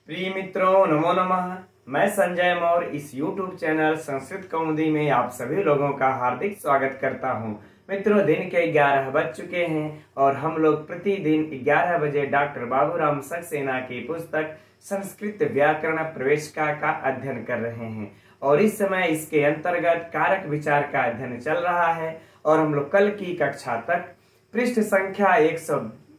प्रिय मित्रों, नमो नमः। मैं संजय मौर्य इस YouTube चैनल संस्कृत कौमुदी में आप सभी लोगों का हार्दिक स्वागत करता हूं। मित्रों, दिन के 11 बज चुके हैं और हम लोग प्रतिदिन 11 बजे डॉक्टर बाबूराम सक्सेना की पुस्तक संस्कृत व्याकरण प्रवेशिका का अध्ययन कर रहे हैं और इस समय इसके अंतर्गत कारक विचार का अध्ययन चल रहा है और हम लोग कल की कक्षा तक पृष्ठ संख्या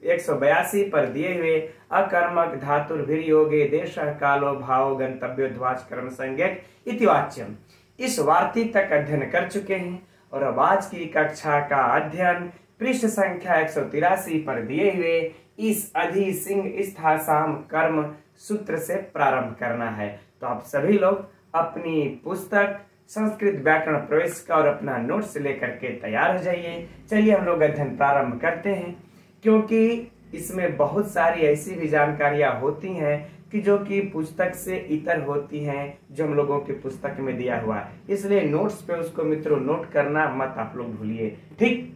182 पर दिए हुए अकर्मक धातुर्भिर्योगे देश कालो भाव गंतव्योद्वाच कर्म संज्ञक इति वाच्यम इस वार्तिक तक अध्ययन कर चुके हैं और अब आज की कक्षा का अध्ययन पृष्ठ संख्या 183 पर दिए हुए इस अधि सिंह स्थासाम कर्म सूत्र से प्रारंभ करना है। तो आप सभी लोग अपनी पुस्तक संस्कृत व्याकरण प्रवेशिका और अपना नोट्स लेकर के तैयार हो जाइए। चलिए हम लोग अध्ययन प्रारंभ करते हैं, क्योंकि इसमें बहुत सारी ऐसी भी जानकारियां होती हैं कि जो कि पुस्तक से इतर होती हैं, जो हम लोगों की पुस्तक में दिया हुआ है। इसलिए नोट्स पे उसको मित्रों नोट करना मत आप लोग भूलिए, ठीक।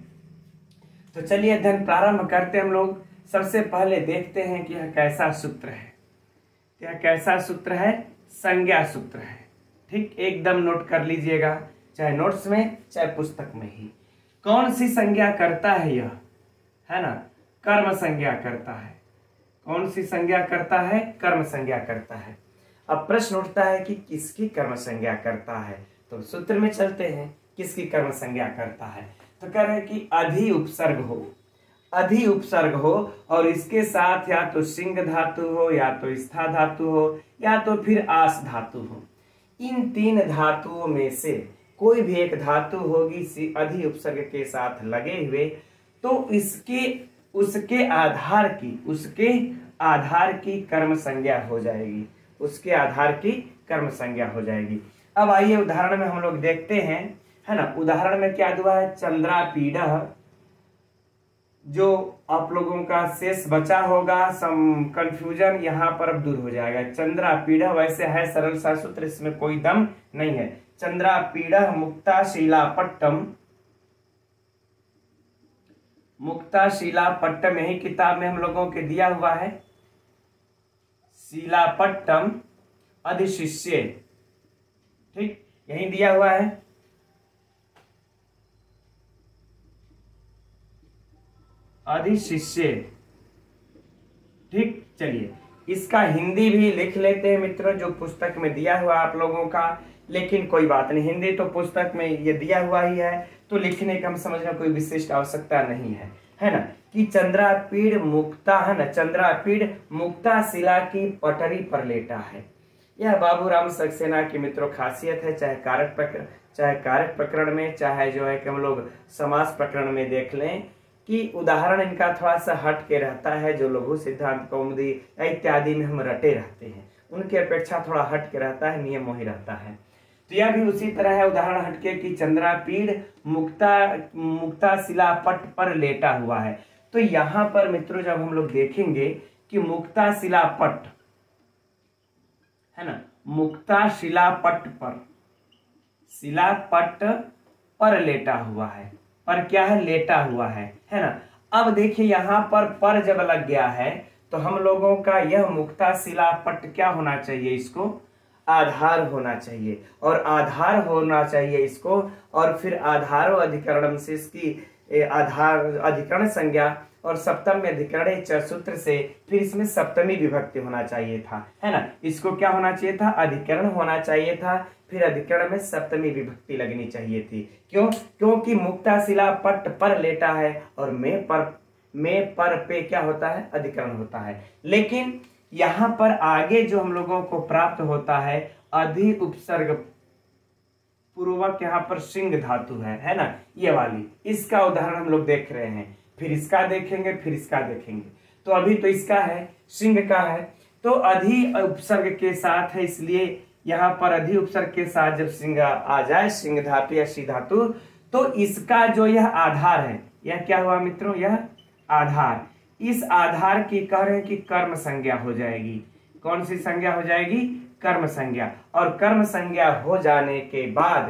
तो चलिए अध्ययन प्रारंभ करते हैं। हम लोग सबसे पहले देखते हैं कि यह कैसा सूत्र है। यह कैसा सूत्र है? संज्ञा सूत्र है, ठीक। एकदम नोट कर लीजिएगा, चाहे नोट्स में चाहे पुस्तक में ही। कौन सी संज्ञा करता है यह? है ना, कर्म संज्ञा करता है। कौन सी संज्ञा करता है? कर्म संज्ञा करता है। अब प्रश्न उठता है कि किसकी कर्म संज्ञा करता है। तो सूत्र में चलते हैं, किसकी कर्म संज्ञा करता है। तो कह रहे हैं कि अधि उपसर्ग हो, अधि उपसर्ग हो और इसके साथ या तो सिंह धातु हो, या तो स्था धातु हो, या तो फिर आस धातु हो। इन तीन धातुओं में से कोई भी एक धातु होगी अधि उपसर्ग के साथ लगे हुए, तो उसके आधार की कर्म संज्ञा हो जाएगी। उसके आधार की कर्म संज्ञा हो जाएगी। अब आइए उदाहरण में हम लोग देखते हैं, है ना। उदाहरण में क्या हुआ है? चंद्रापीडः, जो आप लोगों का शेष बचा होगा, सम कंफ्यूजन यहाँ पर अब दूर हो जाएगा। चंद्रापीडः वैसे है सरल सा सूत्र, इसमें कोई दम नहीं है। चंद्रापीडः मुक्ताशिलापट्टम, मुक्ताशिलापट्टम यही किताब में हम लोगों के दिया हुआ है। शिलापट्टम अधिशिष्ये, ठीक, यही दिया हुआ है। अधिशिष्ये, ठीक। चलिए इसका हिंदी भी लिख लेते हैं मित्रों, जो पुस्तक में दिया हुआ आप लोगों का। लेकिन कोई बात नहीं, हिंदी तो पुस्तक में ये दिया हुआ ही है, तो लिखने का हम समझना कोई विशिष्ट आवश्यकता नहीं है ना। कि चंद्रापीड़ मुक्ता, है ना, चंद्रापीड़ मुक्ता शिला की पटरी पर लेटा है। यह बाबूराम सक्सेना की मित्रों खासियत है, चाहे कारक प्रकरण में, चाहे जो है कि हम लोग समास प्रकरण में देख लें कि उदाहरण इनका थोड़ा सा हट के रहता है। जो लघु सिद्धांत कौमुदी इत्यादि में हम रटे रहते हैं, उनकी अपेक्षा थोड़ा हट के रहता है, नियम वही रहता है। तो यह भी उसी तरह है, उदाहरण हटके कि चंद्रापीड़ मुक्ता शिलापट पर लेटा हुआ है। तो यहां पर मित्रों जब हम लोग देखेंगे कि मुक्ता शिलापट, है ना, मुक्ता शिलापट पर लेटा हुआ है। पर क्या है? लेटा हुआ है ना। अब देखिए यहाँ पर जब लग गया है तो हम लोगों का यह मुक्ता शिलापट क्या होना चाहिए? इसको आधार होना चाहिए, और आधार होना चाहिए इसको, और फिर आधारो अधिकरणम से इसकी आधार अधिकरण संज्ञा और सप्तम में अधिकरण च सूत्र से फिर इसमें सप्तमी विभक्ति होना चाहिए था, है ना। इसको क्या होना चाहिए था? अधिकरण होना चाहिए था, फिर अधिकरण में सप्तमी विभक्ति लगनी चाहिए थी। क्यों? क्योंकि मुक्ता शिलापट पर लेटा है और में पर पे क्या होता है? अधिकरण होता है। लेकिन यहाँ पर आगे जो हम लोगों को प्राप्त होता है अधि उपसर्ग पूर्वक, यहाँ पर सिंह धातु है ना, ये वाली। इसका उदाहरण हम लोग देख रहे हैं, फिर इसका देखेंगे, फिर इसका देखेंगे। तो अभी तो इसका है, सिंह का है, तो अधि उपसर्ग के साथ है, इसलिए यहाँ पर अधि उपसर्ग के साथ जब सिंह आ जाए, सिंह धातु या सी धातु, तो इसका जो यह आधार है, यह क्या हुआ मित्रों? यह आधार। इस आधार की कह रहे हैं कि कर्म संज्ञा हो जाएगी। कौन सी संज्ञा हो जाएगी? कर्म संज्ञा। और कर्म संज्ञा हो जाने के बाद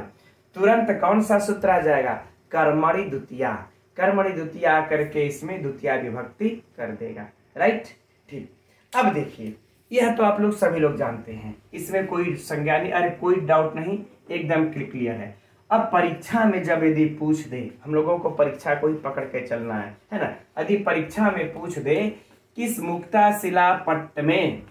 तुरंत कौन सा सूत्र आ जाएगा? कर्मणि द्वितीया। कर्मणि द्वितीया करके इसमें द्वितीया विभक्ति कर देगा, राइट, ठीक। अब देखिए यह तो आप लोग सभी लोग जानते हैं, इसमें कोई संज्ञा नहीं, अरे कोई डाउट नहीं, एकदम क्लियर है। अब परीक्षा में जब यदि पूछ दे, हम लोगों को परीक्षा को ही पकड़ के चलना है ना। यदि परीक्षा में पूछ दे किस मुक्ताशिला पट्ट में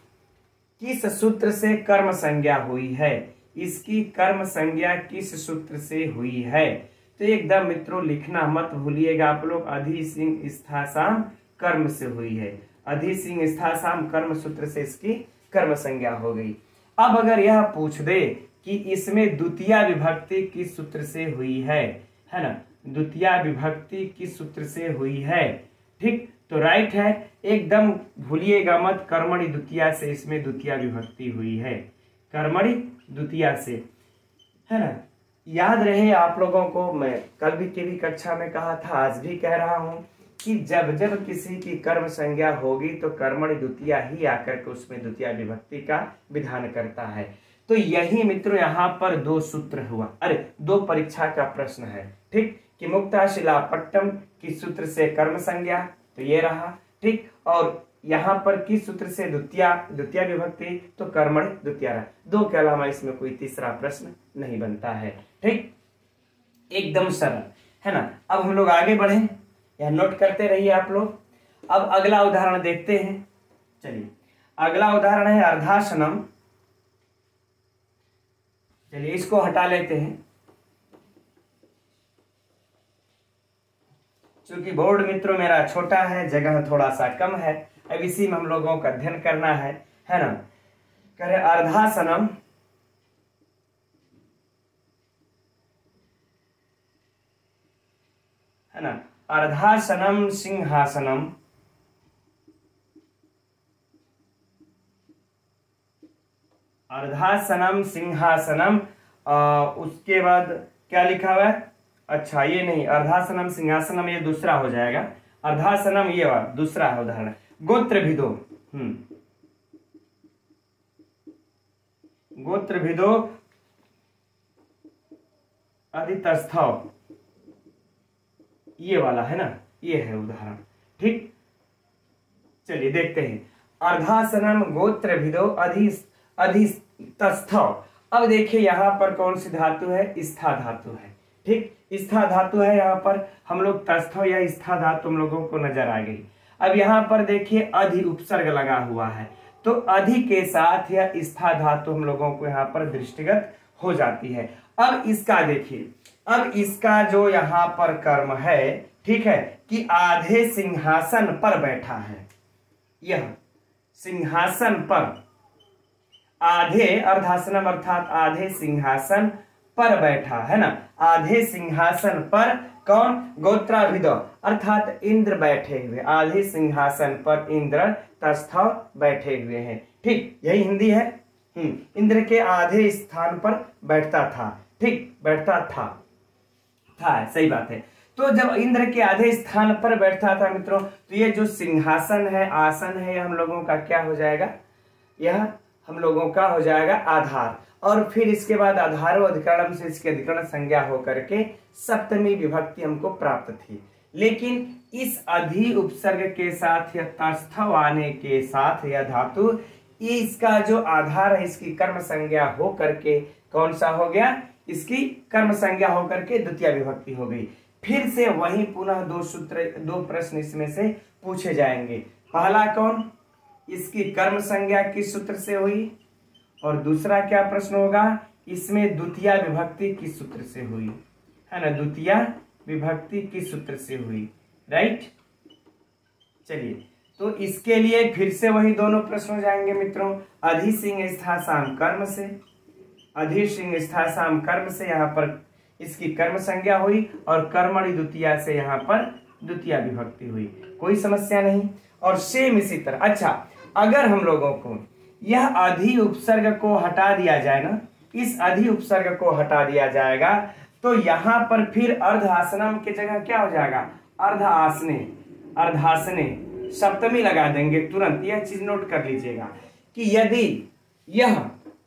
किस सूत्र से कर्म संज्ञा हुई है, इसकी कर्म संज्ञा किस सूत्र से हुई है, तो एकदम मित्रों लिखना मत भूलिएगा आप लोग, अधि सिंह स्थासाम कर्म से हुई है। अधि सिंह स्थासाम कर्म सूत्र से इसकी कर्म संज्ञा हो गई। अब अगर यह पूछ दे कि इसमें द्वितीय विभक्ति किस सूत्र से हुई है ना, द्वितीय विभक्ति किस सूत्र से हुई है, ठीक, तो राइट है, एकदम भूलिएगा मत, कर्मणि द्वितीया से इसमें द्वितीय विभक्ति हुई है, कर्मणि द्वितीया से, है ना। याद रहे आप लोगों को, मैं कल भी कक्षा में कहा था, आज भी कह रहा हूं कि जब जब किसी की कर्म संज्ञा होगी तो कर्मणि द्वितीया ही आकर के उसमें द्वितीय विभक्ति का विधान करता है। तो यही मित्रों यहाँ पर दो सूत्र हुआ, अरे दो परीक्षा का प्रश्न है, ठीक, कि मुक्ताशिला पट्टम किस सूत्र से कर्म संज्ञा, तो ये रहा, ठीक, और यहाँ पर किस सूत्र से द्वितीय विभक्ति, तो कर्मणि द्वितीया रहा। दो के अलावा इसमें कोई तीसरा प्रश्न नहीं बनता है, ठीक, एकदम सरल है ना। अब हम लोग आगे बढ़े, यह नोट करते रहिए आप लोग। अब अगला उदाहरण देखते हैं, चलिए अगला उदाहरण है अर्धासनम। चलिए इसको हटा लेते हैं, क्योंकि बोर्ड मित्रों मेरा छोटा है, जगह थोड़ा सा कम है, अब इसी में हम लोगों का अध्ययन करना है ना। करें अर्धासनम, है ना, अर्धासनम सिंहासनम, अर्धासनम सिंहासनम, उसके बाद क्या लिखा हुआ है, अच्छा ये नहीं, अर्धासनम सिंहासनम ये दूसरा हो जाएगा, अर्धासनम ये वाला दूसरा है उदाहरण। गोत्र भिदो, गोत्र भिदो अधितस्थौ, ये वाला है ना, ये है उदाहरण, ठीक। चलिए देखते हैं, अर्धासनम गोत्र भिदो अधितस्थौ। अब देखिए यहाँ पर कौन सी धातु है, स्था धातु है, ठीक, स्था धातु है, यहाँ पर हम लोग तस्थौ या स्था धातु हम लोगों को नजर आ गई। अब यहाँ पर देखिए अधि उपसर्ग लगा हुआ है, तो अधि के साथ या स्था धातु हम लोगों को यहाँ पर दृष्टिगत हो जाती है। अब इसका देखिए, अब इसका जो यहाँ पर कर्म है, ठीक है, कि आधे सिंहासन पर बैठा है, यह सिंहासन पर, आधे अर्धासनम अर्थात आधे सिंहासन पर बैठा है ना, आधे सिंहासन पर कौन, गोत्राभिदो अर्थात इंद्र बैठे हुए, आधे सिंहासन पर इंद्र तस्थौ बैठे हुए हैं, ठीक, यही हिंदी है। इंद्र के आधे स्थान पर बैठता था, ठीक, बैठता था सही बात है। तो जब इंद्र के आधे स्थान पर बैठता था मित्रों, तो ये जो सिंहासन है, आसन है, हम लोगों का क्या हो जाएगा, यह हम लोगों का हो जाएगा आधार, और फिर इसके बाद आधारो अधिकरणम से इसके अधिकरण संज्ञा होकर के सप्तमी विभक्ति हमको प्राप्त थी। लेकिन इस अधि उपसर्ग के साथ या तस्थौ आने के साथ यह धातु, इसका जो आधार है इसकी कर्म संज्ञा हो करके कौन सा हो गया, इसकी कर्म संज्ञा होकर के द्वितीय विभक्ति हो गई। फिर से वही पुनः दो प्रश्न इसमें से पूछे जाएंगे। पहला कौन, इसकी कर्म संज्ञा किस सूत्र से हुई, और दूसरा क्या प्रश्न होगा, इसमें द्वितीय विभक्ति किस सूत्र से हुई, है ना, द्वितीय विभक्ति किस सूत्र से हुई, राइट। चलिए तो इसके लिए फिर से वही दोनों प्रश्न हो जाएंगे मित्रों, अधि सिंह स्थासाम कर्म से, अधि सिंह स्थासाम कर्म से यहाँ पर इसकी कर्म संज्ञा हुई, और कर्मणि द्वितीया से यहाँ पर द्वितीय विभक्ति हुई, कोई समस्या नहीं। और सेम इसी तरह, अच्छा अगर हम लोगों को यह अधि उपसर्ग को हटा दिया जाए ना, इस अधि उपसर्ग को हटा दिया जाएगा, तो यहाँ पर फिर अर्धासनम की जगह क्या हो जाएगा, अर्धासने, अर्धासने सप्तमी लगा देंगे तुरंत। यह चीज नोट कर लीजिएगा कि यदि यह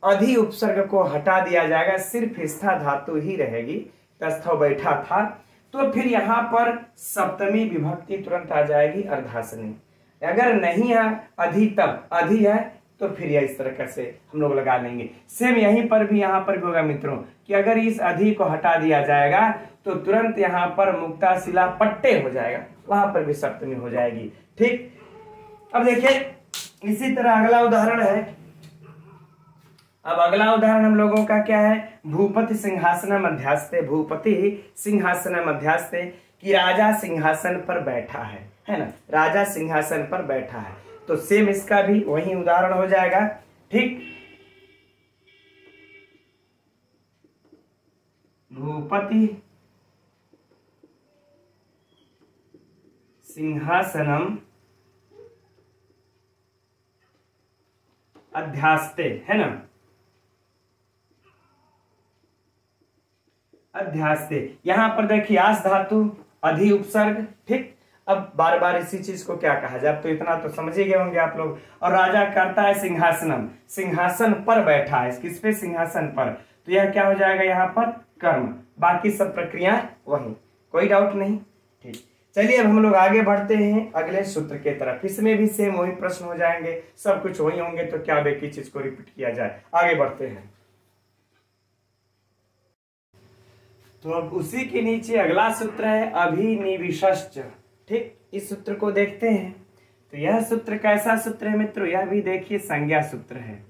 अधि उपसर्ग को हटा दिया जाएगा, सिर्फ स्था धातु ही रहेगी, तस्थौ बैठा था, तो फिर यहाँ पर सप्तमी विभक्ति तुरंत आ जाएगी अर्धासनी। अगर नहीं है अधि, तब अधि है तो फिर यह इस तरह से हम लोग लगा लेंगे। सेम यहीं पर भी यहाँ पर भी होगा मित्रों कि अगर इस अधि को हटा दिया जाएगा तो तुरंत यहाँ पर मुक्ता शिला पट्टे हो जाएगा, वहां पर भी सप्तमी हो जाएगी। ठीक, अब देखिए इसी तरह अगला उदाहरण है। अब अगला उदाहरण हम लोगों का क्या है, भूपति सिंहासन मध्यास्ते, भूपति सिंहासन मध्यास्ते कि राजा सिंहासन पर बैठा है ना, राजा सिंहासन पर बैठा है। तो सेम इसका भी वही उदाहरण हो जाएगा। ठीक, भूपति सिंहासनम अध्यास्ते है ना, अध्यास्ते। यहां पर देखिए आस धातु अधि उपसर्ग। ठीक, अब बार बार इसी चीज को क्या कहा जाए, अब तो इतना तो समझ ही गए होंगे आप लोग। और राजा करता है सिंहासनम, सिंहासन पर बैठा है, किस पे, सिंहासन पर। तो यह क्या हो जाएगा यहाँ पर, कर्म। बाकी सब प्रक्रिया वही, कोई डाउट नहीं। ठीक, चलिए अब हम लोग आगे बढ़ते हैं अगले सूत्र के तरफ। इसमें भी सेम वही प्रश्न हो जाएंगे, सब कुछ वही होंगे, तो क्या एक ही चीज को रिपीट किया जाए। आगे बढ़ते हैं। तो अब उसी के नीचे अगला सूत्र है अभिनिविशश्च। ठीक, इस सूत्र को देखते हैं। तो यह सूत्र कैसा सूत्र है मित्रों, यह भी देखिए संज्ञा सूत्र है।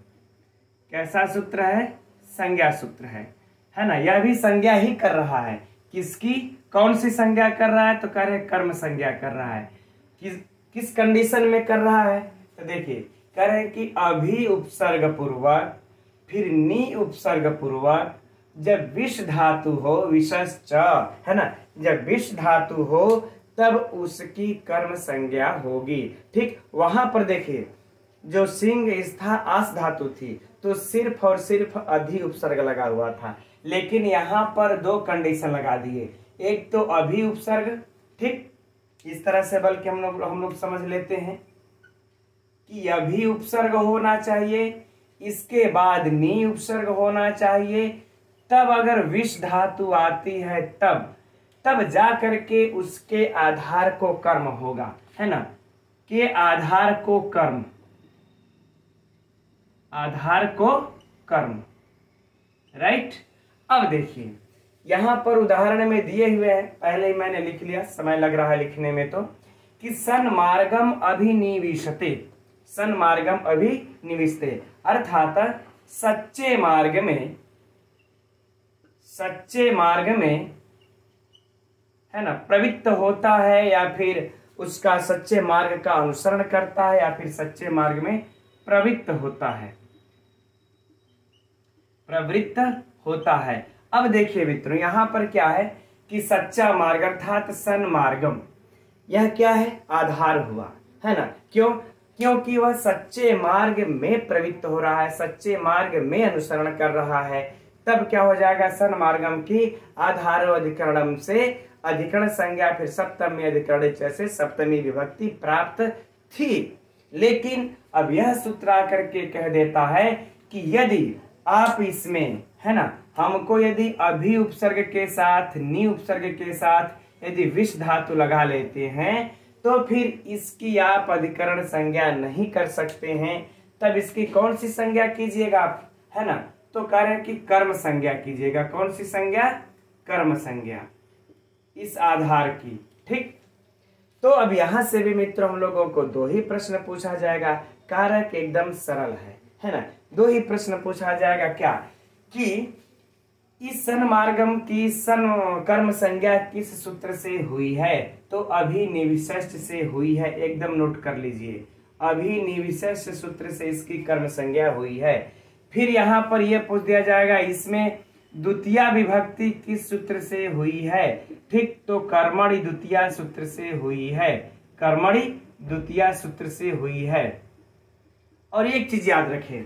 कैसा सूत्र है, संज्ञा सूत्र है ना। यह भी संज्ञा ही कर रहा है, किसकी, कौन सी संज्ञा कर रहा है, तो कह रहे कर्म संज्ञा कर रहा है। किस कंडीशन में कर रहा है, तो देखिए कह रहे कि अभि उपसर्ग पूर्वक फिर नि उपसर्ग पूर्वक जब विष धातु हो, विशश्च है ना, जब विष धातु हो तब उसकी कर्म संज्ञा होगी। ठीक, वहां पर देखिए जो सिंह स्था आस धातु थी तो सिर्फ और सिर्फ अधि उपसर्ग लगा हुआ था, लेकिन यहाँ पर दो कंडीशन लगा दिए। एक तो अभि उपसर्ग, ठीक, इस तरह से बल्कि हम लोग समझ लेते हैं कि अभि उपसर्ग होना चाहिए, इसके बाद नि उपसर्ग होना चाहिए, तब अगर विष धातु आती है तब जा करके उसके आधार को कर्म होगा, है ना, के आधार को कर्म, आधार को कर्म, राइट। अब देखिए यहां पर उदाहरण में दिए हुए हैं, पहले ही मैंने लिख लिया, समय लग रहा है लिखने में, तो कि सन्मार्गम अभिनिविशते, सन्मार्गम अभिनिविशते अर्थात सच्चे मार्ग में है ना प्रवृत्त होता है, या फिर उसका सच्चे मार्ग का अनुसरण करता है, या फिर सच्चे मार्ग में प्रवृत्त होता है। अब देखिए मित्रों यहां पर क्या है कि सच्चा मार्ग अर्थात सन्मार्गम, यह क्या है, आधार हुआ, है ना। क्योंकि वह सच्चे मार्ग में प्रवृत्त हो रहा है, सच्चे मार्ग में अनुसरण कर रहा है, तब क्या हो जाएगा, सन्मार्गम की आधार अधिकरणम से अधिकरण संज्ञा फिर सप्तमी अधिकरण जैसे सप्तमी विभक्ति प्राप्त थी। लेकिन अब यह सूत्र आकर के कह देता है कि यदि आप इसमें, है ना, हमको यदि अभि उपसर्ग के साथ नि उपसर्ग के साथ यदि विष धातु लगा लेते हैं तो फिर इसकी आप अधिकरण संज्ञा नहीं कर सकते हैं, तब इसकी कौन सी संज्ञा कीजिएगा आप, है ना, तो कह रहे हैं कि कर्म संज्ञा कीजिएगा। कौन सी संज्ञा, कर्म संज्ञा, इस आधार की। ठीक, तो अब यहां से भी मित्रों हम लोगों को दो ही प्रश्न पूछा जाएगा, कारक एकदम सरल है ना। दो ही प्रश्न पूछा जाएगा, क्या कि इस सन्मार्गम की कर्म संज्ञा किस सूत्र से हुई है, तो अभिनिविशश्च से हुई है, एकदम नोट कर लीजिए, अभिनिविशश्च सूत्र से इसकी कर्म संज्ञा हुई है। फिर यहाँ पर यह पूछ दिया जाएगा इसमें द्वितीया विभक्ति किस सूत्र से हुई है, ठीक, तो कर्मणि द्वितीया सूत्र से हुई है, कर्मणि द्वितीया सूत्र से हुई है। और एक चीज याद रखें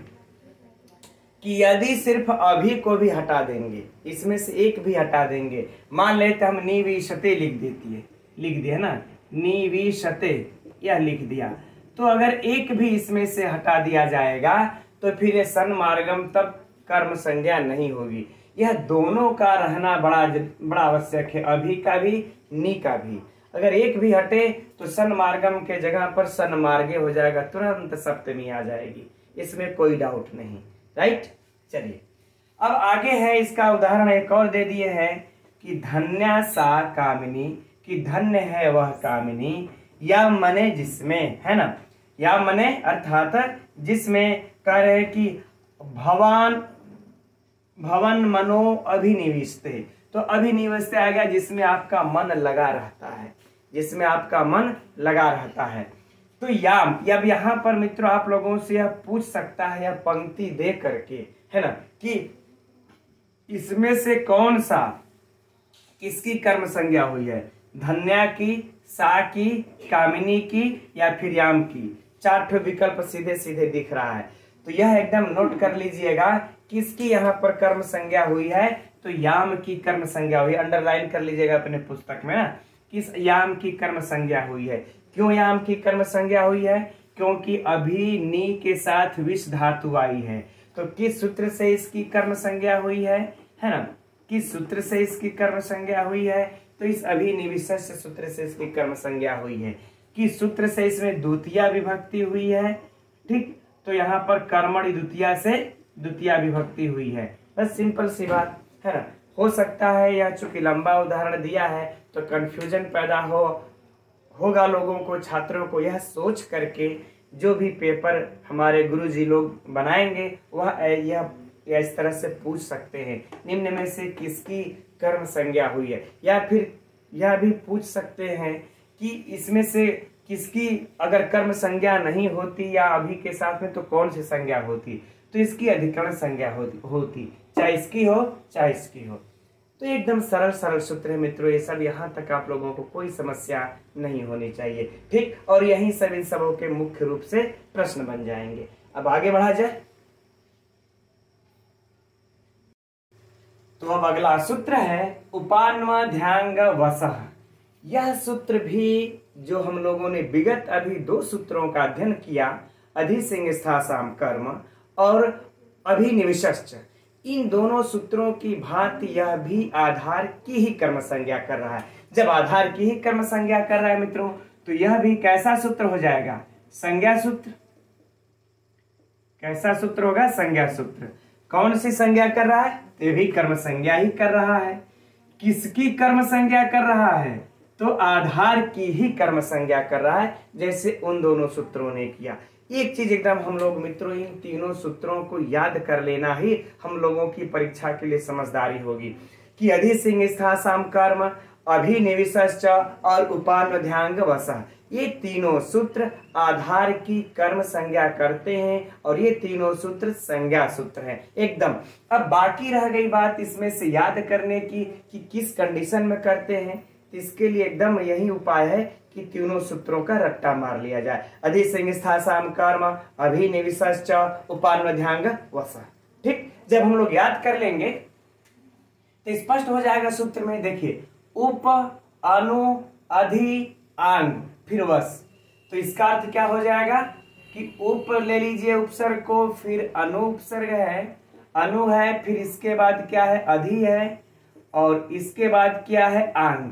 कि यदि सिर्फ अभी को भी हटा देंगे, इसमें से एक भी हटा देंगे, मान लेते हम निविशते लिख दिया ना, निविशते यह लिख दिया, तो अगर एक भी इसमें से हटा दिया जाएगा तो फिर सन्मार्गम तब कर्म संज्ञा नहीं होगी। यह दोनों का रहना बड़ा आवश्यक है, अभी का भी नी का भी। अगर एक भी हटे तो सन्मार्गम के जगह पर सन्मार्गे हो जाएगा, तुरंत सप्तमी आ जाएगी। इसमें कोई डाउट नहीं, राइट। चलिए अब आगे है, इसका उदाहरण एक और दे दिए हैं कि धन्या सा कामिनी, कि धन्य है वह कामिनी, या मने जिसमें, है ना, या मने अर्थात जिसमें कह रहे कि भवन मनो अभिनिविष्टे, तो अभिनिविष्टे आ गया जिसमें आपका मन लगा रहता है, जिसमें आपका मन लगा रहता है। तो याम, या यहाँ पर मित्रों आप लोगों से यह पूछ सकता है, यह पंक्ति दे करके, है ना, कि इसमें से कौन सा किसकी कर्म संज्ञा हुई है, धन्या की, सा की, कामिनी की, या फिर याम की। 4 विकल्प सीधे सीधे दिख रहा है, तो यह एकदम नोट कर लीजिएगा किसकी यहाँ पर कर्म संज्ञा हुई है, तो याम की कर्म संज्ञा हुई है। अंडरलाइन कर लीजिएगा अपने पुस्तक में ना, किस याम की कर्म संज्ञा हुई है। क्यों याम की कर्म संज्ञा हुई है, क्योंकि अभी नी के साथ विष धातु आई है। तो किस सूत्र से इसकी कर्म संज्ञा हुई है ना, किस सूत्र से इसकी कर्म संज्ञा हुई है, तो इस अभिनिविष्ट सूत्र से इसकी कर्म संज्ञा हुई है। किस सूत्र से इसमें द्वितीया विभक्ति हुई है, ठीक, तो यहाँ पर कर्मणि द्वितीया से द्वितीया विभक्ति हुई है। बस सिंपल सी बात है ना। हो सकता है यह चूंकि लंबा उदाहरण दिया है तो कंफ्यूजन पैदा होगा लोगों को, छात्रों को। यह सोच करके जो भी पेपर हमारे गुरुजी लोग बनाएंगे वह यह इस तरह से पूछ सकते हैं, निम्न में से किसकी कर्म संज्ञा हुई है, या फिर यह भी पूछ सकते हैं कि इसमें से किसकी अगर कर्म संज्ञा नहीं होती या अभी के साथ में तो कौन सी संज्ञा होती, तो इसकी अधिकरण संज्ञा होती, चाहे इसकी हो चाहे इसकी हो। तो एकदम सरल सरल सूत्र है मित्रों, ये सब यहाँ तक आप लोगों को कोई समस्या नहीं होनी चाहिए, ठीक। और यही सब इन सबों के मुख्य रूप से प्रश्न बन जाएंगे। अब आगे बढ़ा जाए, तो अब अगला सूत्र है उपान्वध्यांग वसः। यह सूत्र भी जो हम लोगों ने विगत अभी 2 सूत्रों का अध्ययन किया, अधिसिंगस्थासाम कर्म और अभिनिविष्ट, इन दोनों सूत्रों की भांति यह भी आधार की ही कर्म संज्ञा कर रहा है। जब आधार की ही कर्म संज्ञा कर रहा है मित्रों, तो यह भी कैसा सूत्र हो जाएगा, संज्ञा सूत्र। कैसा सूत्र होगा, संज्ञा सूत्र। कौन सी संज्ञा कर रहा है, तो भी कर्म संज्ञा ही कर रहा है। किसकी कर्म संज्ञा कर रहा है, तो आधार की ही कर्म संज्ञा कर रहा है, जैसे उन दोनों सूत्रों ने किया। एक चीज एकदम हम लोग मित्रों इन तीनों सूत्रों को याद कर लेना ही हम लोगों की परीक्षा के लिए समझदारी होगी कि अधिसिंगस्थासाम कर्म, अभिनिविष्ट और उपान्वध्यांग वसः, ये तीनों सूत्र आधार की कर्म संज्ञा करते हैं और ये तीनों सूत्र संज्ञा सूत्र हैं एकदम। अब बाकी रह गई बात इसमें से याद करने की कि किस कंडीशन में करते हैं, तो इसके लिए एकदम यही उपाय है कि तीनों सूत्रों का रट्टा मार लिया जाए, अधिसिंगस्थासाम कर्म, अभिनिविष्ट, उपान्वध्यांग वसः, ठीक। जब हम लोग याद कर लेंगे तो स्पष्ट हो जाएगा सूत्र में। देखिए उप, अनु, अधि, आंग, फिर वस, तो इसका अर्थ क्या हो जाएगा कि उप ले लीजिए उपसर्ग को, फिर अनु उपसर्ग है, अनु है, फिर इसके बाद क्या है, अधि है, और इसके बाद क्या है, आंग,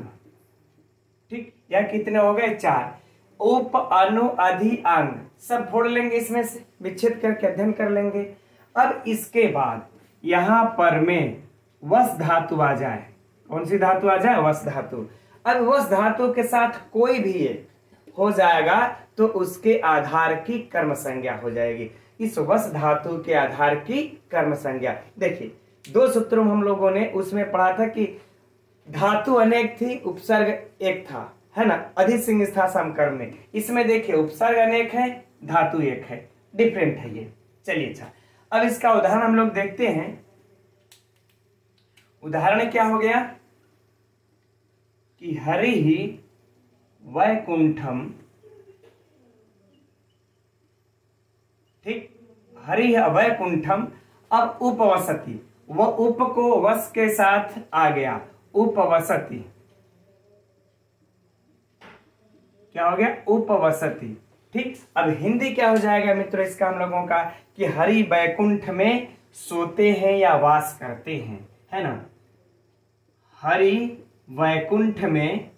ठीक। यह कितने हो गए, 4। उप, अनु, अधि, आंग सब फोड़ लेंगे, इसमें से विच्छेद करके अध्ययन कर लेंगे। अब इसके बाद यहां पर में वस धातु आ जाए, कौन सी धातु आ जाए, वस धातु। अब वस धातु के साथ कोई भी एक हो जाएगा तो उसके आधार की कर्म संज्ञा हो जाएगी, इस वस धातु के आधार की कर्म संज्ञा। देखिए 2 सूत्रों हम लोगों ने उसमें पढ़ा था कि धातु अनेक थी, उपसर्ग एक था, है ना, अधिसिंगस्थासाम कर्म में। इसमें देखिए उपसर्ग अनेक है, धातु एक है, डिफरेंट है ये। चलिए अच्छा, अब इसका उदाहरण हम लोग देखते हैं। उदाहरण क्या हो गया कि हरिः वैकुंठम, ठीक, हरिः वैकुंठम। अब उपवसति, वह उप को वस के साथ आ गया, उपवसति, क्या हो गया, उपवसति, ठीक। अब हिंदी क्या हो जाएगा मित्रों इसका हम लोगों का कि हरि वैकुंठ में सोते हैं या वास करते हैं, है ना, हरि वैकुंठ में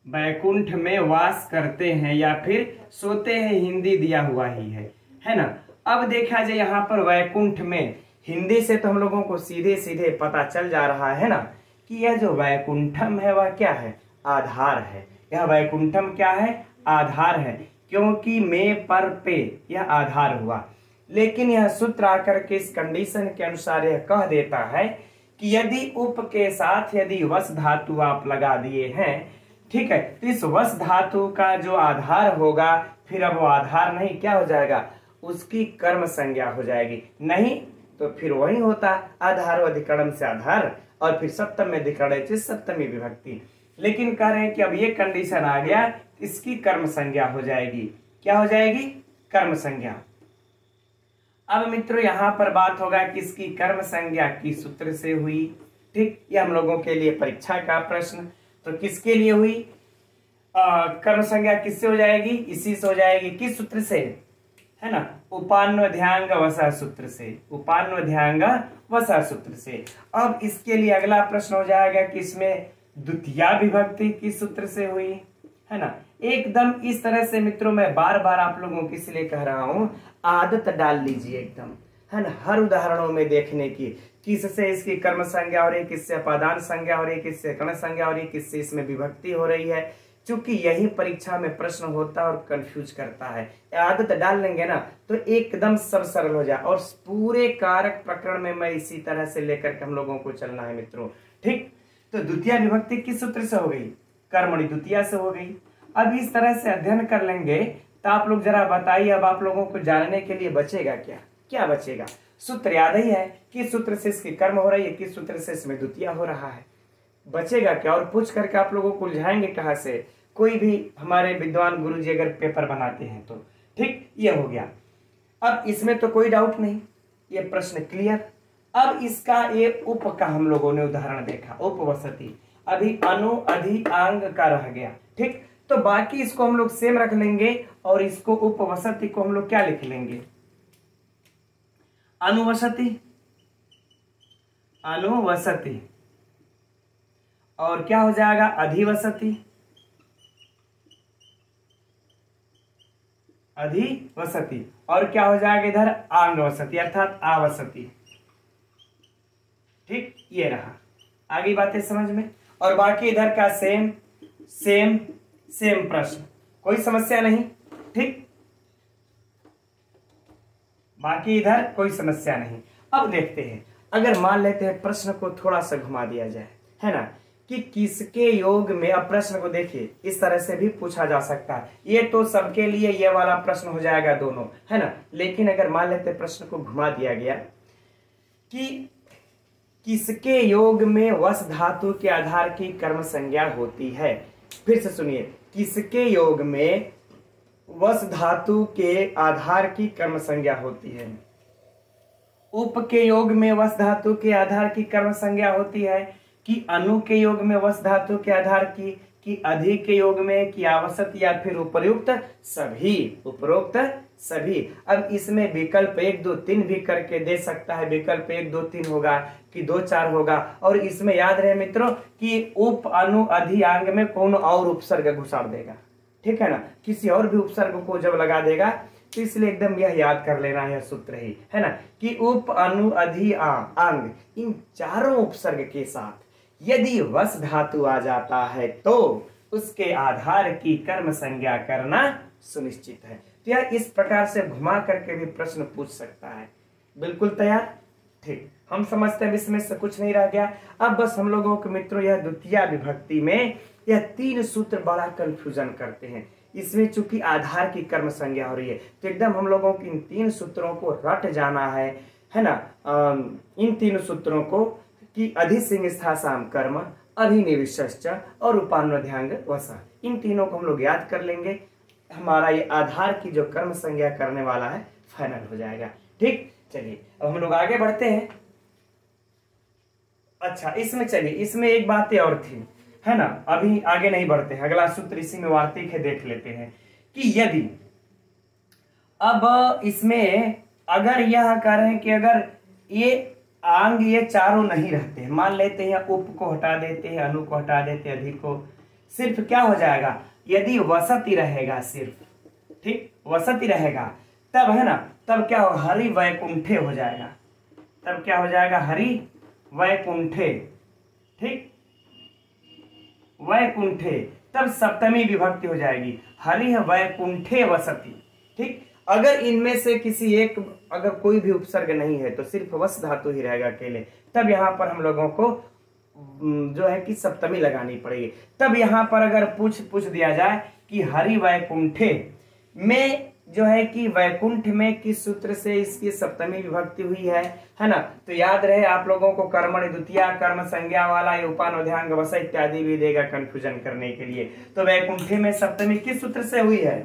वैकुंठ में वास करते हैं या फिर सोते हैं, हिंदी दिया हुआ ही है ना। अब देखा जाए यहाँ पर वैकुंठ में, हिंदी से तो हम लोगों को सीधे सीधे पता चल जा रहा है ना कि यह जो वैकुंठम है वह क्या है, आधार है। यह वैकुंठम क्या है, आधार है, क्योंकि में पर पे यह आधार हुआ। लेकिन यह सूत्र आकर के इस कंडीशन के अनुसार यह कह देता है कि यदि उप के साथ यदि वस धातु आप लगा दिए हैं, ठीक है, तो इस वस धातु का जो आधार होगा फिर अब वो आधार नहीं, क्या हो जाएगा, उसकी कर्म संज्ञा हो जाएगी। नहीं तो फिर वही होता आधार अधिकरण से आधार, और फिर सप्तम में अधिकरण सप्तमी विभक्ति। लेकिन कह रहे हैं कि अब ये कंडीशन आ गया, इसकी कर्म संज्ञा हो जाएगी। क्या हो जाएगी, कर्म संज्ञा। अब मित्रों यहाँ पर बात होगा कि इसकी कर्म संज्ञा किस सूत्र से हुई। ठीक, ये हम लोगों के लिए परीक्षा का प्रश्न। तो किसके लिए हुई कर्म संज्ञा, किससे हो जाएगी, इसी से हो जाएगी। किस सूत्र से, है ना, उपान्वध्यांग वसा सूत्र से, उपान्वध्यांग वसा सूत्र से। अब इसके लिए अगला प्रश्न हो जाएगा कि इसमें द्वितीया विभक्ति किस सूत्र से हुई, है ना। एकदम इस तरह से मित्रों मैं बार बार आप लोगों के इसलिए कह रहा हूं, आदत डाल लीजिए एकदम, है ना, हर उदाहरणों में देखने की, किससे इसकी कर्म संज्ञा हो रही, किससे अपादान संज्ञा हो रही, किससे कर्ण संज्ञा हो रही, किससे इसमें विभक्ति हो रही है। चूंकि यही परीक्षा में प्रश्न होता है और कंफ्यूज करता है। आदत डाल लेंगे ना तो एकदम सब सरल हो जाए। और पूरे कारक प्रकरण में मैं इसी तरह से लेकर के हम लोगों को चलना है मित्रों। ठीक, तो द्वितीय विभक्ति किस सूत्र से हो गई, कर्मणि द्वितीया से हो गई। अब इस तरह से अध्ययन कर लेंगे तो आप लोग जरा बताइए, अब आप लोगों को जानने के लिए बचेगा क्या, क्या बचेगा। सूत्र याद ही है, किस सूत्र से इसकी कर्म हो रही है, किस सूत्र से इसमें द्वितीया हो रहा है, बचेगा क्या। और पूछ करके आप लोगों को उलझाएंगे कहां से, कोई भी हमारे विद्वान गुरुजी अगर पेपर बनाते हैं तो। ठीक, ये हो गया। अब इसमें तो कोई डाउट नहीं, ये प्रश्न क्लियर। अब इसका ये उप का हम लोगों ने उदाहरण देखा, उपवसति। अभी अनु अधि आंग का रह गया। ठीक, तो बाकी इसको हम लोग सेम रख लेंगे और इसको उपवसति को हम लोग क्या लिख लेंगे, अनुवसति, अनुवसति। और क्या हो जाएगा, अधिवसति, अधिवसति। और क्या हो जाएगा इधर, आंगवसति अर्थात आवसति। ठीक, ये रहा, आगे बातें समझ में। और बाकी इधर का सेम सेम सेम प्रश्न, कोई समस्या नहीं। ठीक, बाकी इधर कोई समस्या नहीं। अब देखते हैं, अगर मान लेते हैं प्रश्न को थोड़ा सा घुमा दिया जाए, है ना, कि किसके योग में, अब प्रश्न को देखिए इस तरह से भी पूछा जा सकता है। ये तो सबके लिए ये वाला प्रश्न हो जाएगा दोनों, है ना। लेकिन अगर मान लेते हैं प्रश्न को घुमा दिया गया कि किसके योग में वस धातु के आधार की कर्म संज्ञा होती है। फिर से सुनिए, किसके योग में वस धातु के आधार की कर्म संज्ञा होती है। उप के योग में वस धातु के आधार की कर्म संज्ञा होती है, कि अनु के योग में वस धातु के आधार की, कि अधि के योग में, कि आवसत, या फिर उपरोक्त सभी, उपरोक्त सभी। अब इसमें विकल्प 1 2 3 भी करके दे सकता है, विकल्प 1 2 3 होगा कि 2 4 होगा। और इसमें याद रहे मित्रों कि उप अनु अधि आंग में कौन और उपसर्ग घुसाड़ देगा, ठीक है ना, किसी और भी उपसर्ग को जब लगा देगा, तो इसलिए एकदम यह याद कर लेना है सूत्र ही, है ना, कि उप अनु अधि आंग, इन चारों उपसर्ग के साथ यदि वस धातु आ जाता है तो उसके आधार की कर्म संज्ञा करना सुनिश्चित है। तो यह इस प्रकार से घुमा करके भी प्रश्न पूछ सकता है। बिल्कुल तैयार, ठीक, हम समझते हैं इसमें से कुछ नहीं रह गया। अब बस हम लोगों के मित्रों यह द्वितीय विभक्ति में यह 3 सूत्र बड़ा कंफ्यूजन करते हैं। इसमें चूंकि आधार की कर्म संज्ञा हो रही है, तो एकदम हम लोगों की इन 3 सूत्रों को रट जाना है ना। इन 3 सूत्रों को कि अधिसिंह स्थासाम कर्म, अभिनिविष्ट और उपान्वध्यांग वसा, इन तीनों को हम लोग याद कर लेंगे। हमारा ये आधार की जो कर्म संज्ञा करने वाला है फाइनल हो जाएगा। ठीक, चलिए अब हम लोग आगे बढ़ते हैं। अच्छा, इसमें चलिए, इसमें एक बात और थी, है ना, अभी आगे नहीं बढ़ते हैं, अगला सूत्र इसी में वार्तिक है, देख लेते हैं कि यदि अब इसमें अगर यह कह रहे हैं कि अगर ये आंग ये चारों नहीं रहते हैं, मान लेते हैं उप को हटा देते हैं, अनु को हटा देते हैं, अधि को, सिर्फ क्या हो जाएगा, यदि वसति रहेगा सिर्फ, ठीक, वसति रहेगा तब है ना, तब क्या हो, हरि वैकुंठे हो जाएगा, तब क्या हो जाएगा, हरि वैकुंठे, ठीक, वैकुंठे, तब सप्तमी विभक्ति हो जाएगी, हरि वैकुंठे वसति, ठीक। अगर इनमें से किसी एक, अगर कोई भी उपसर्ग नहीं है तो सिर्फ वस धातु ही रहेगा अकेले, तब यहाँ पर हम लोगों को जो है कि सप्तमी लगानी पड़ेगी। तब यहाँ पर अगर पूछ दिया जाए कि हरि वैकुंठे में जो है कि वैकुंठ में किस सूत्र से इसकी सप्तमी विभक्ति हुई है ना, तो याद रहे आप लोगों को कर्मणि द्वितीया कर्म संज्ञा वाला ये उपानोध्यांग वसा इत्यादि भी देगा कंफ्यूजन करने के लिए। तो वैकुंठे में सप्तमी किस सूत्र से हुई है,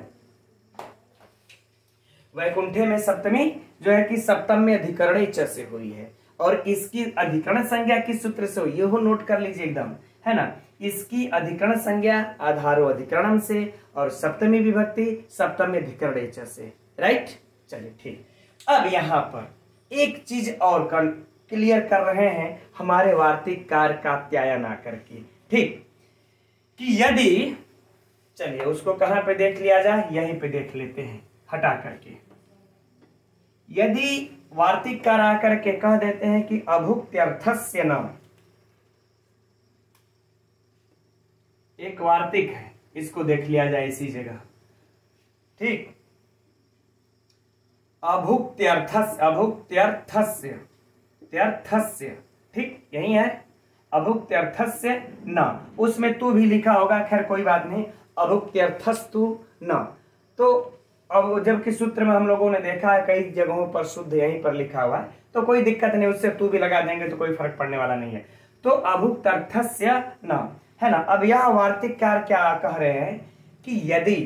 वैकुंठे में सप्तमी जो है कि सप्तम्य अधिकरणे च से हुई है, और इसकी अधिकरण संज्ञा किस सूत्र से हुई, ये हो नोट कर लीजिए एकदम, है ना। इसकी अधिकरण संज्ञा आधारो अधिकरणम से और सप्तमी विभक्ति सप्तमी अधिकरणे च से, राइट। चलिए ठीक, अब यहाँ पर एक चीज और क्लियर कर रहे हैं हमारे वार्तिक कार्य कात्यायन आकर के, ठीक, कि यदि, चलिए उसको कहां पे देख लिया जाए, यहीं पे देख लेते हैं हटा करके। यदि वार्तिक कार आकर के कह देते हैं कि अभुक्त्यर्थस्य न, एक वार्तिक है, इसको देख लिया जाए इसी जगह, ठीक, अभुक्त्यर्थस्य, अभुक्त्यर्थस्य, त्यर्थस्य, ठीक, यही है, अभुक्त्यर्थस्य न, उसमें तू भी लिखा होगा, खैर कोई बात नहीं, अभुक्त्यर्थस्तु न। तो अब जबकि सूत्र में हम लोगों ने देखा है कई जगहों पर शुद्ध यहीं पर लिखा हुआ है, तो कोई दिक्कत नहीं, उससे तू भी लगा देंगे तो कोई फर्क पड़ने वाला नहीं है। तो अभुक्त्यर्थस्य न, है ना। अब यह वार्तिक कार क्या कह रहे हैं कि यदि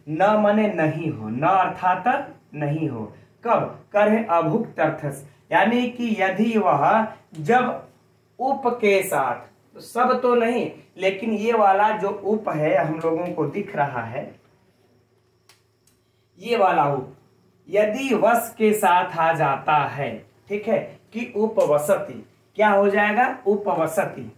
न मने नहीं हो, न अर्थात नहीं हो, कब कर है अभुक्त्यर्थस्य, यानी कि यदि वह जब उप के साथ, तो सब तो नहीं लेकिन ये वाला जो उप है हम लोगों को दिख रहा है, ये वाला उप यदि वस के साथ आ जाता है, ठीक है, कि उपवसति, क्या हो जाएगा, उपवसति।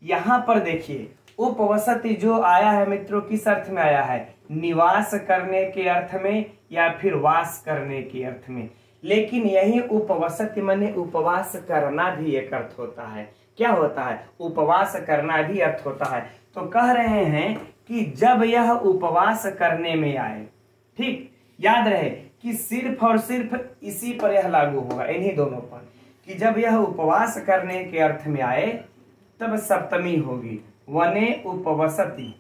यहां पर देखिए उपवसति जो आया है मित्रों किस अर्थ में आया है, निवास करने के अर्थ में या फिर वास करने के अर्थ में, लेकिन यही उपवसति माने उपवास करना भी एक अर्थ होता है। क्या होता है, उपवास करना भी अर्थ होता है। तो कह रहे हैं कि जब यह उपवास करने में आए, ठीक, याद रहे कि सिर्फ और सिर्फ इसी पर यह लागू होगा, इन्हीं दोनों पर, कि जब यह उपवास करने के अर्थ में आए तब सप्तमी होगी, वने उपवसति।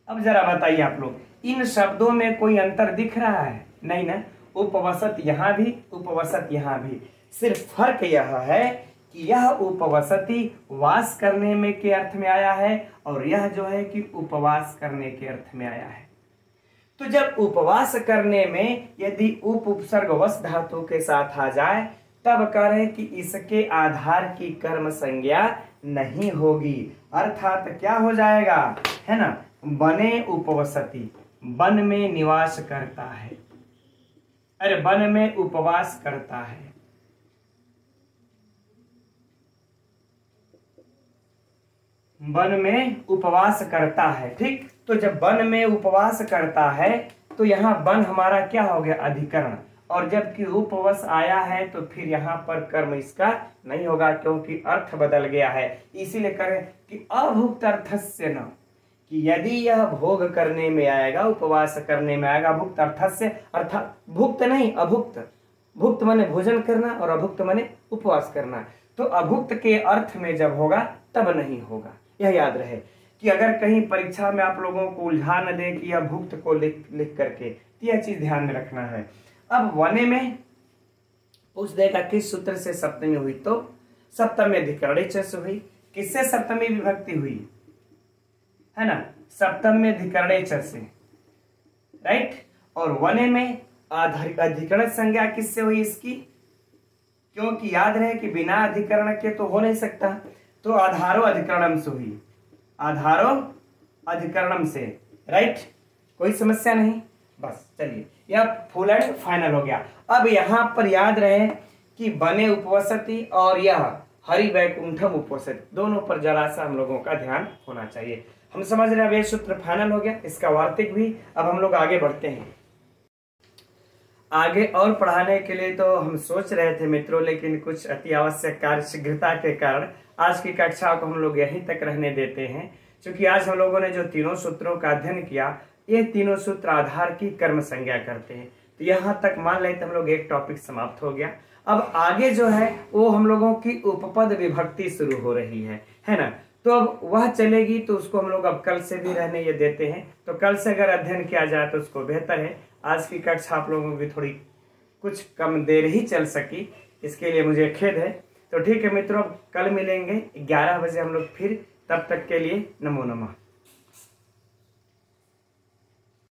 अब जरा बताइए आप लोग, इन शब्दों में कोई अंतर दिख रहा है, नहीं ना, उपवसत यहां भी, उपवसत यहां भी, सिर्फ फर्क यह है कि यह उपवसति वास करने में के अर्थ में आया है और यह जो है कि उपवास करने के अर्थ में आया है। तो जब उपवास करने में यदि उपसर्ग वस धातु के साथ आ जाए तब करें कि इसके आधार की कर्म संज्ञा नहीं होगी, अर्थात क्या हो जाएगा, है ना, बने उपवसति, वन में निवास करता है, अरे वन में उपवास करता है, वन में उपवास करता है, ठीक। तो जब वन में उपवास करता है तो यहाँ वन हमारा क्या हो गया, अधिकरण, और जबकि उपवस आया है तो फिर यहाँ पर कर्म इसका नहीं होगा क्योंकि अर्थ बदल गया है। इसीलिए करें कि अभुक्त्यर्थस्य न, कि यदि यह भोग करने में आएगा, उपवास करने में आएगा, भुक्त अर्थस्य, अर्थात भुक्त नहीं अभुक्त, भुक्त माने भोजन करना और अभुक्त माने उपवास करना, तो अभुक्त के अर्थ में जब होगा तब नहीं होगा। यह याद रहे कि अगर कहीं परीक्षा में आप लोगों को उलझा न दे कि यह भुक्त को लिख करके, तो यह चीज ध्यान में रखना है। अब वने में पूछ देगा किस सूत्र से सप्तमी हुई, तो सप्तमी अधिकरणे च से हुई। किससे सप्तमी विभक्ति हुई, है ना, सप्तमी अधिकरणे च से, राइट। और वने में अधिकरण संज्ञा किससे हुई इसकी, क्योंकि याद रहे कि बिना अधिकरण के तो हो नहीं सकता, तो आधारो अधिकरणम से हुई, आधारो अधिकरणम से, राइट, कोई समस्या नहीं। बस चलिए यह फुल एंड फाइनल हो गया। अब यहां पर याद रहे कि बने उपवसति और यह हरि वैकुंठम उपोषित, दोनों पर जरा सा हम लोगों का ध्यान होना चाहिए। हम समझ रहे हैं अब ये सूत्र फाइनल हो गया, इसका वार्तिक भी। अब हम लोग आगे बढ़ते हैं। आगे और पढ़ाने के लिए तो हम सोच रहे थे मित्रों, लेकिन कुछ अति आवश्यक कार्य शीघ्रता के कारण आज की कक्षा को हम लोग यहीं तक रहने देते हैं। क्योंकि आज हम लोगों ने जो तीनों सूत्रों का अध्ययन किया, ये तीनों सूत्र आधार की कर्म संज्ञा करते हैं। तो यहाँ तक मान लेते हम लोग एक टॉपिक समाप्त हो गया। अब आगे जो है वो हम लोगों की उपपद विभक्ति शुरू हो रही है ना। तो अब वह चलेगी, तो उसको हम लोग अब कल से भी रहने ये देते हैं। तो कल से अगर अध्ययन किया जाए तो उसको बेहतर है। आज की कक्षा आप लोगों की थोड़ी कुछ कम देर ही चल सकी, इसके लिए मुझे खेद है। तो ठीक है मित्रों, अब कल मिलेंगे 11 बजे हम लोग फिर। तब तक के लिए नमो नमः।